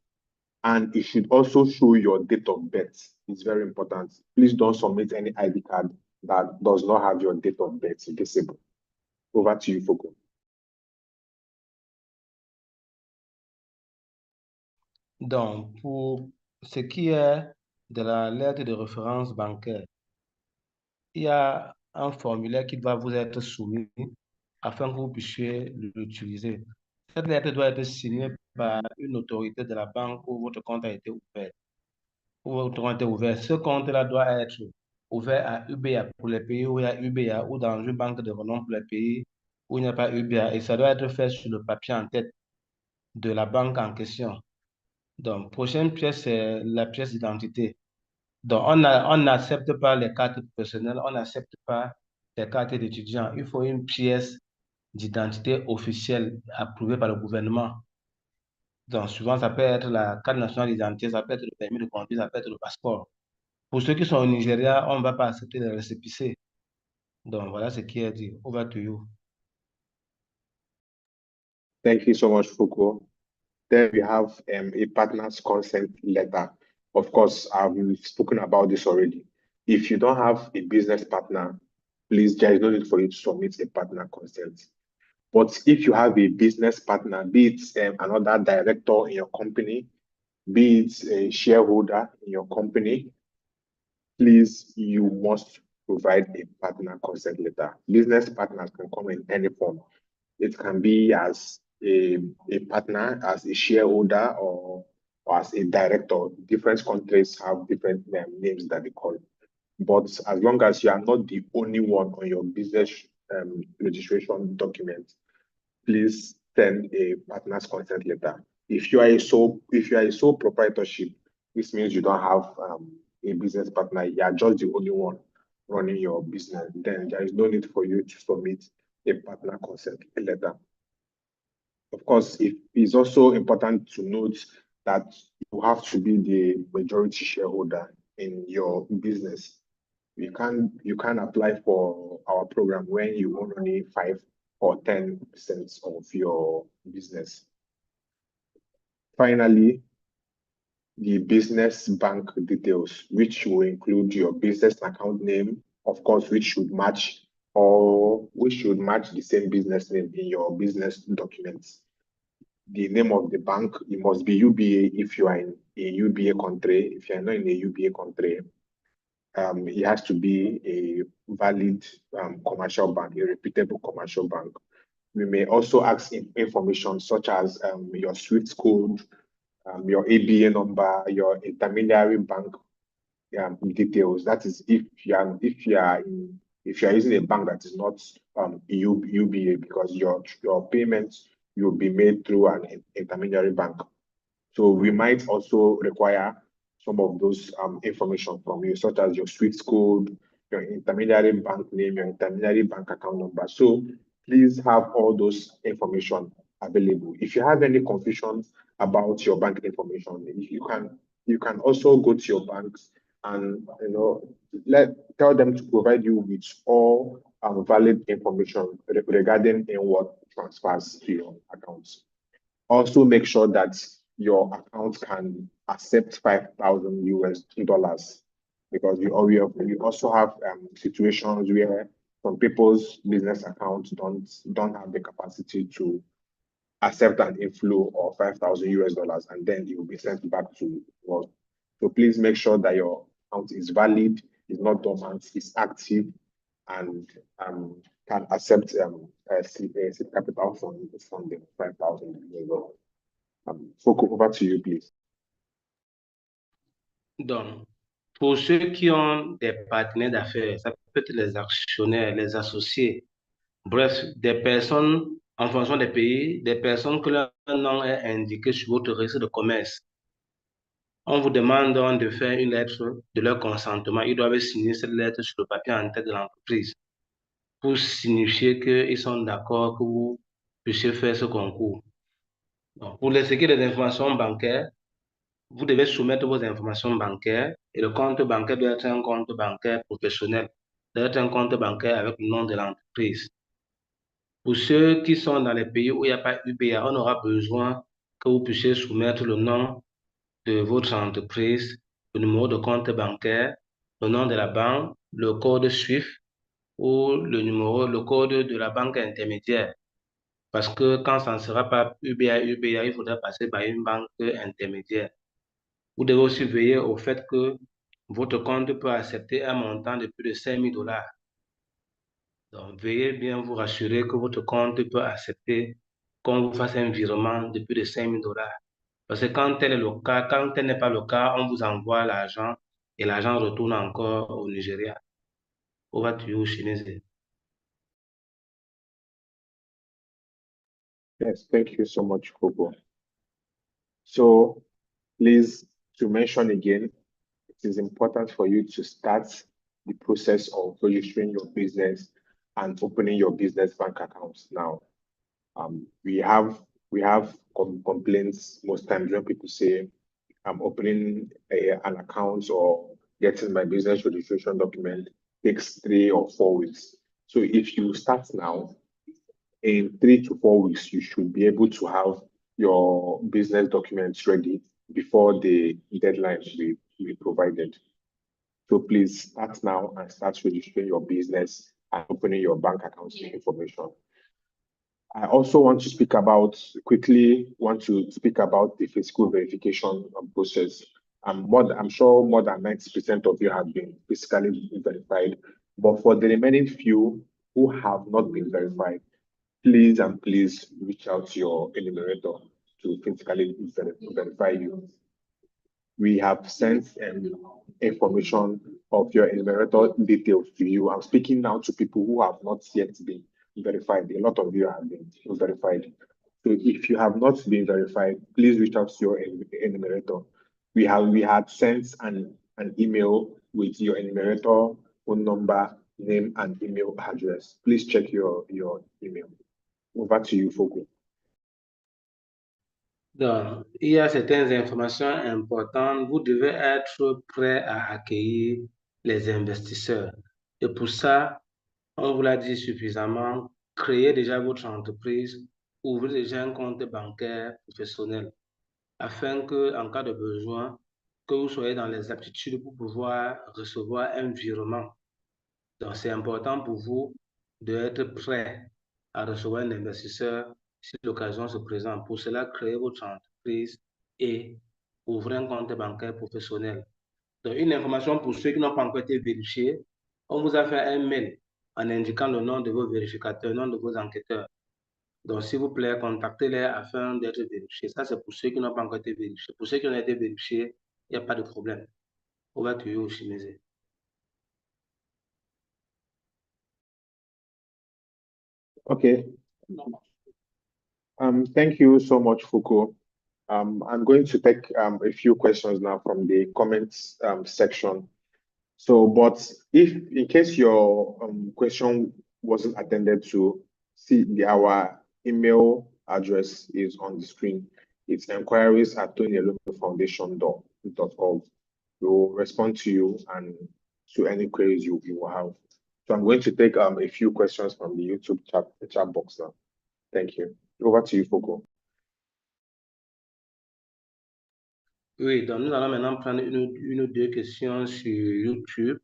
And it should also show your date of birth. It's very important. Please don't submit any ID card that does not have your date of birth visible. Over to you, Foko. Donc, pour ce qui est de la lettre de référence bancaire, il y a un formulaire qui doit vous être soumis afin que vous puissiez l'utiliser. Cette lettre doit être signée par une autorité de la banque où votre compte a été ouvert. Ce compte-là doit être ouvert à UBA pour les pays où il y a UBA ou dans une banque de renom pour les pays où il n'y a pas UBA. Et ça doit être fait sur le papier en tête de la banque en question. Donc, prochaine pièce, c'est la pièce d'identité. Donc, on n'accepte pas les cartes personnelles, on n'accepte pas les cartes d'étudiants. Il faut une pièce d'identité officielle approuvée par le gouvernement. Donc, souvent, ça peut être la carte nationale d'identité, ça peut être le permis de conduire, ça peut être le passeport. Pour ceux qui sont au Nigeria, on ne va pas accepter les récépissés. Donc, voilà ce qui est dit. Over to you. Thank you so much, Foko. Then we have a partner's consent letter. Of course, I've spoken about this already. If you don't have a business partner, please, there is no need for you to submit a partner consent. But if you have a business partner, be it another director in your company, be it a shareholder in your company, please, you must provide a partner consent letter. Business partners can come in any form. It can be as a partner, as a shareholder, or as a director. Different countries have different names that they call it. But as long as you are not the only one on your business registration document, please send a partner's consent letter. If you are a sole proprietorship, this means you don't have a business partner. You are just the only one running your business. Then there is no need for you to submit a partner consent letter. Of course, it is also important to note that you have to be the majority shareholder in your business. You can apply for our program when you own only 5 or 10% of your business. Finally, the business bank details, which will include your business account name, of course, which should match the same business name in your business documents. The name of the bank, it must be UBA if you are in a UBA country. If you are not in a UBA country, it has to be a valid commercial bank, a reputable commercial bank. We may also ask information such as your SWIFT code, your ABA number, your intermediary bank details. That is, if you are using a bank that is not UBA, because your payments will be made through an intermediary bank. So we might also require some of those information from you, such as your SWIFT code, your intermediary bank name, your intermediary bank account number. So please have all those information available. If you have any confusion about your bank information, you can also go to your banks and tell them to provide you with all valid information regarding what transfers to your accounts. Also make sure that your account can accept 5,000 US dollars, because we also have situations where some people's business accounts don't have the capacity to accept an inflow of 5,000 US dollars, and then it will be sent back to work. So please make sure that your account is valid, is not dormant, is active, and can accept seed capital funding 5,000 US dollars. Foko, over to you, please. Donc, pour ceux qui ont des partenaires d'affaires, ça peut être les actionnaires, les associés, bref, des personnes en fonction des pays, des personnes que leur nom est indiqué sur votre registre de commerce. On vous demande donc de faire une lettre de leur consentement. Ils doivent signer cette lettre sur le papier en tête de l'entreprise pour signifier qu'ils sont d'accord que vous puissiez faire ce concours. Donc, pour ce qui est des informations bancaires, vous devez soumettre vos informations bancaires et le compte bancaire doit être un compte bancaire professionnel, doit être un compte bancaire avec le nom de l'entreprise. Pour ceux qui sont dans les pays où il n'y a pas UBA, on aura besoin que vous puissiez soumettre le nom de votre entreprise, le numéro de compte bancaire, le nom de la banque, le code SWIFT ou le code de la banque intermédiaire. Parce que quand ça ne sera pas UBA, il faudra passer par une banque intermédiaire. Vous devez aussi veiller au fait que votre compte peut accepter un montant de plus de 5 000 dollars. Donc, veuillez bien vous rassurer que votre compte peut accepter qu'on vous fasse un virement de plus de 5 000 dollars. Parce que quand tel est le cas, quand tel n'est pas le cas, on vous envoie l'argent et l'argent retourne encore au Nigeria. Over to you, Chinese. Yes, thank you so much, Foko. So please, to mention again, it is important for you to start the process of registering your business and opening your business bank accounts now. We have complaints most times when people say, I'm opening an account or getting my business registration document takes 3 or 4 weeks. So if you start now, in 3 to 4 weeks, you should be able to have your business documents ready before the deadline we provided. So please start now and start registering your business and opening your bank account information. I also want to speak about the physical verification process. I'm sure more than 90% of you have been physically verified, but for the remaining few who have not been verified, please reach out to your enumerator to physically verify you. We have sent information of your enumerator details to you. I'm speaking now to people who have not yet been verified. A lot of you have been verified. So if you have not been verified, please reach out to your enumerator. We had sent an email with your enumerator phone number, name, and email address. Please check your email. Over to you, Foko. Donc, il y a certaines informations importantes. Vous devez être prêt à accueillir les investisseurs. Et pour ça, on vous l'a dit suffisamment, créez déjà votre entreprise, ouvrez déjà un compte bancaire professionnel afin que, en cas de besoin, que vous soyez dans les aptitudes pour pouvoir recevoir un virement. Donc, c'est important pour vous d'être prêt à recevoir un investisseur si l'occasion se présente. Pour cela, créez votre entreprise et ouvrez un compte bancaire professionnel. Donc, une information pour ceux qui n'ont pas encore été vérifiés, on vous a fait un mail en indiquant le nom de vos vérificateurs, le nom de vos enquêteurs. Donc, s'il vous plaît, contactez-les afin d'être vérifiés. Ça, c'est pour ceux qui n'ont pas encore été vérifiés. Pour ceux qui ont été vérifiés, il n'y a pas de problème. Over to you, Shimize. Okay. Thank you so much, Fuko. I'm going to take a few questions now from the comments section. So, but if in case your question wasn't attended to, see our email address is on the screen. It's enquiries@tonyelumelu.org. We'll respond to you and to any queries you will have. So I'm going to take a few questions from the YouTube chat box now. Thank you. Over to you, Foko. Oui, donc nous allons maintenant prendre une ou deux questions sur YouTube.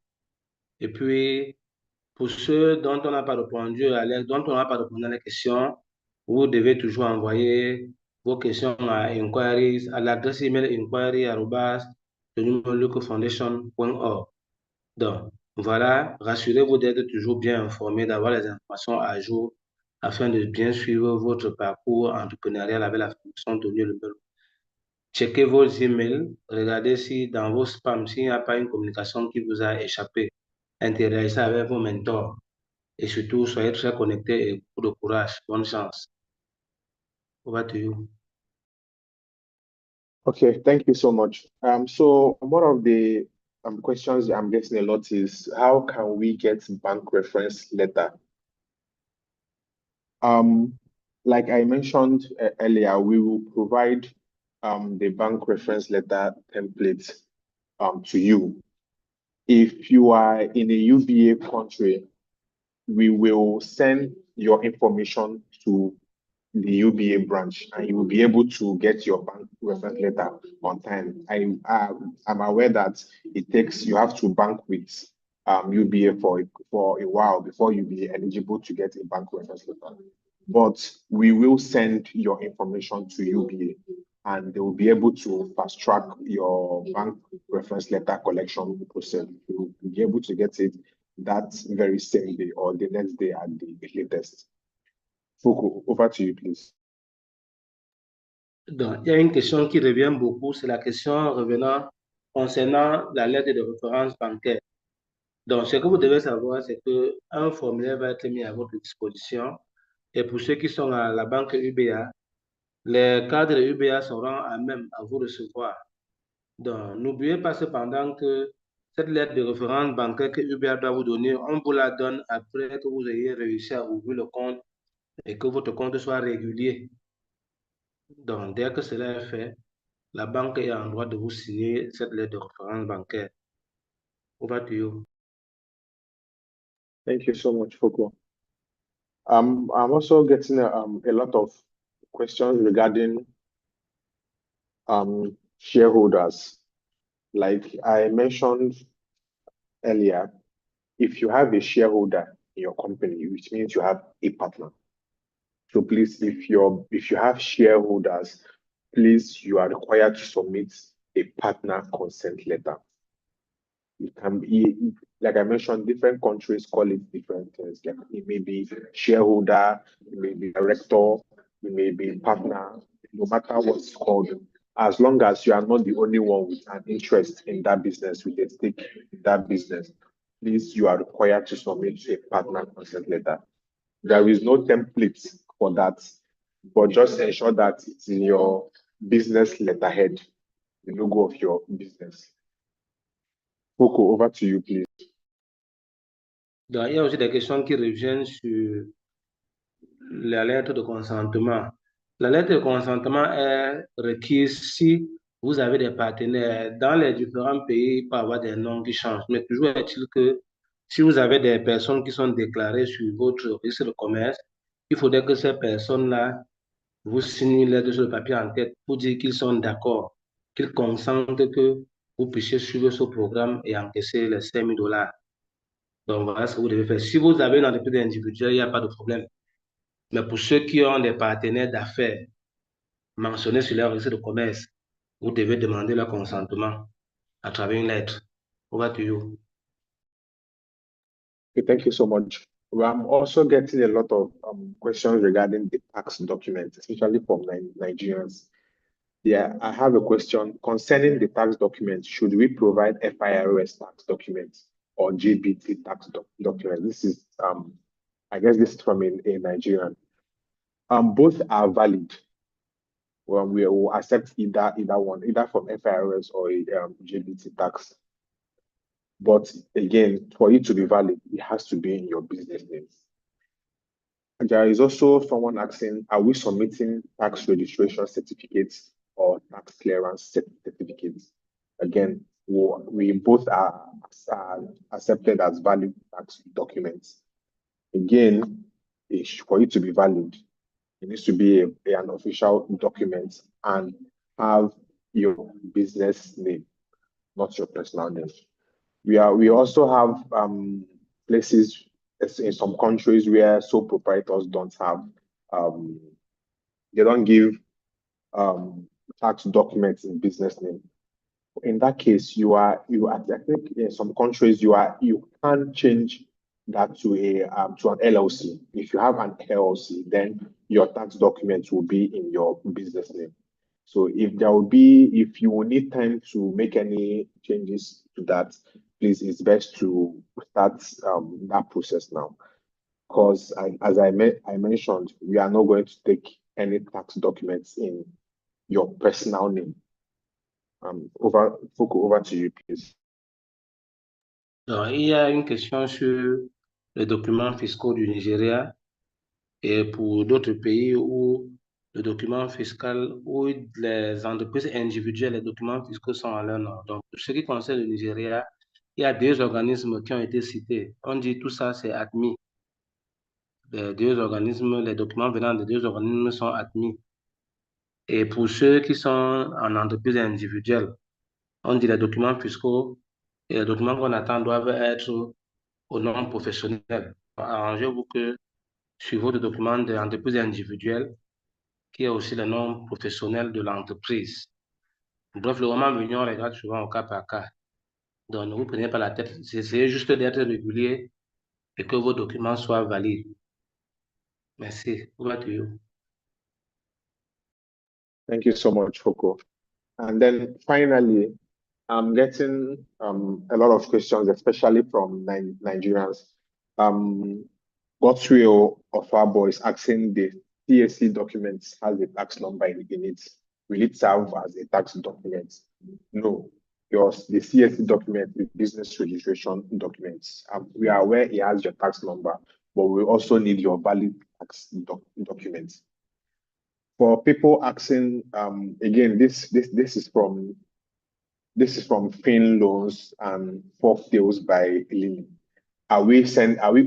Et puis, pour ceux dont on n'a pas répondu dont on n'a pas répondu à la question, vous devez toujours envoyer vos questions à inquiries, à l'adresse email inquiry@foundation.org. Donc, voilà, rassurez-vous d'être toujours bien informé, d'avoir les informations à jour afin de bien suivre votre parcours entrepreneurial avec la fonction Tony Elumelu. Checkez vos emails, regardez si dans vos spams, s'il n'y a pas une communication qui vous a échappé. Interagissez avec vos mentors et surtout, soyez très connectés et beaucoup de courage. Bonne chance. Over to you. Okay, thank you so much. So one of the questions I'm getting a lot is how can we get bank reference letter? Like I mentioned earlier, we will provide the bank reference letter template to you. If you are in a UBA country, we will send your information to the UBA branch and you will be able to get your bank reference letter on time. I'm aware that you have to bank with UBA for a while before you be eligible to get a bank reference letter. But we will send your information to UBA and they will be able to fast track your bank reference letter collection process. You will be able to get it that very same day or the next day at the latest. Foucault, over to you, please. Donc, il y a une question qui revient beaucoup, c'est la question revenant concernant la lettre de référence bancaire. Donc, ce que vous devez savoir, c'est qu'un formulaire va être mis à votre disposition. Et pour ceux qui sont à la banque UBA, les cadres UBA seront à même à vous recevoir. Donc, n'oubliez pas cependant que cette lettre de référence bancaire que UBA doit vous donner, on vous la donne après que vous ayez réussi à ouvrir le compte et que votre compte soit régulier. Donc, dès que cela est fait, la banque est en droit de vous signer cette lettre de référence bancaire. Over to you. Thank you so much, Foucault. I'm also getting a lot of questions regarding shareholders. Like I mentioned earlier, if you have a shareholder in your company, which means you have a partner. So please, if you have shareholders, please, you are required to submit a partner consent letter. It can be, like I mentioned, different countries call it different things. Like it may be shareholder, it may be director, it may be partner, no matter what it's called. As long as you are not the only one with an interest in that business, with a stake in that business, please, you are required to submit a partner consent letter. There is no template for that, but just ensure that it's in your business letterhead, the logo of your business. Coco, over to you, please. Donc, il y a aussi des questions qui reviennent sur la lettre de consentement. La lettre de consentement est requise si vous avez des partenaires. Dans les différents pays, il peut y avoir des noms qui changent, mais toujours est-il que si vous avez des personnes qui sont déclarées sur votre registre de commerce, il faudrait que ces personnes-là vous signent une lettre sur le papier en tête pour dire qu'ils sont d'accord, qu'ils consentent que vous puissiez suivre ce programme et encaisser les 5 000 $. Donc, voilà ce que vous devez faire. Si vous avez une entreprise individuelle, il n'y a pas de problème. Mais pour ceux qui ont des partenaires d'affaires mentionnés sur leur registre de commerce, vous devez demander leur consentement à travers une lettre. Over to you. Okay, thank you so much. Well, I'm also getting a lot of questions regarding the tax documents, especially from Nigerians. Yeah, I have a question concerning the tax documents. Should we provide FIRS tax documents or GBT tax documents? This is, I guess this is from a Nigerian. Both are valid. Well, we will accept either one, either from FIRS or GBT tax. But again, for it to be valid, it has to be in your business name. There is also someone asking, are we submitting tax registration certificates or tax clearance certificates? Again, we both are accepted as valid tax documents. Again, for it to be valid, it needs to be an official document and have your business name, not your personal name. We also have places in some countries where sole proprietors don't have they don't give tax documents in business name. In that case, I think in some countries you can change that to an LLC. If you have an LLC, then your tax documents will be in your business name. So if you will need time to make any changes to that, please, it's best to start that process now. Because as I mentioned, we are not going to take any tax documents in your personal name. Over to you, please. Donc, il y a une question sur les documents fiscaux du Nigeria et pour d'autres pays où le document fiscal, où les entreprises individuelles, les documents fiscaux sont à leur nom. Donc, pour ce qui concerne le Nigeria, il y a deux organismes qui ont été cités. On dit tout ça, c'est admis. Les deux organismes, les documents venant des deux organismes sont admis. Et pour ceux qui sont en entreprise individuelle, on dit les documents fiscaux et les documents qu'on attend doivent être au nom professionnel. Arrangez-vous que sur votre document d'entreprise individuelle, qui est aussi le nom professionnel de l'entreprise. Bref, le moment venu, on regarde souvent au cas par cas. Donc, ne vous prenez pas la tête. Essayez juste d'être régulier et que vos documents soient valides. Merci. Over to you. Thank you so much, Foko. And then finally, I'm getting a lot of questions, especially from Nigerians. Godswill of our boys asking the CAC documents has a tax number in it. Will it serve as a tax document? No. The CAC document is business registration documents. We are aware it has your tax number, but we also need your valid tax documents. For people asking, again, this is from Fin Loans and Folktales by Lily. Are we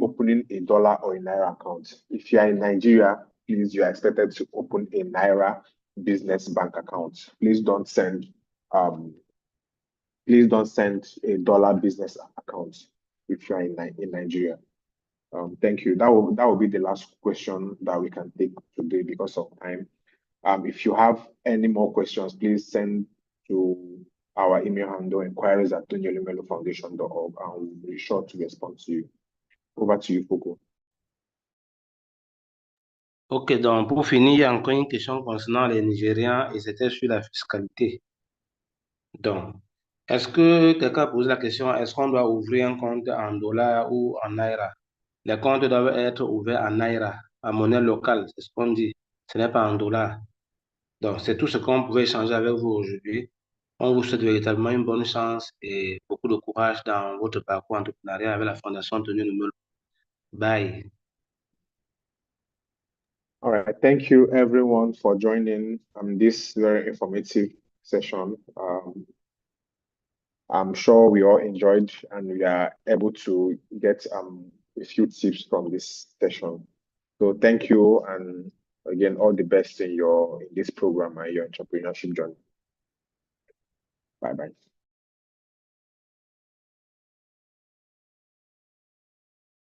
opening a dollar or a Naira account? If you are in Nigeria, please, you are expected to open a Naira business bank account. Please don't send a dollar business account if you are in Nigeria. Thank you. That will be the last question that we can take today because of time. If you have any more questions, please send to our email handle inquiries@elumelufoundation.org and we'll be sure to respond to you. Over to you, Foko. Ok, donc pour finir, il y a encore une question concernant les Nigérians et c'était sur la fiscalité. Donc, est-ce que quelqu'un pose la question, est-ce qu'on doit ouvrir un compte en dollars ou en Naira? Les comptes doivent être ouverts en Naira, en monnaie locale, c'est ce qu'on dit. Ce n'est pas en dollars. Donc, c'est tout ce qu'on pouvait échanger avec vous aujourd'hui. On vous souhaite véritablement une bonne chance et beaucoup de courage dans votre parcours entrepreneurial avec la Fondation Elumelu. Bye. All right. Thank you, everyone, for joining this very informative session. I'm sure we all enjoyed and we are able to get a few tips from this session. So thank you, and again, all the best in this program and your entrepreneurship journey. Bye-bye.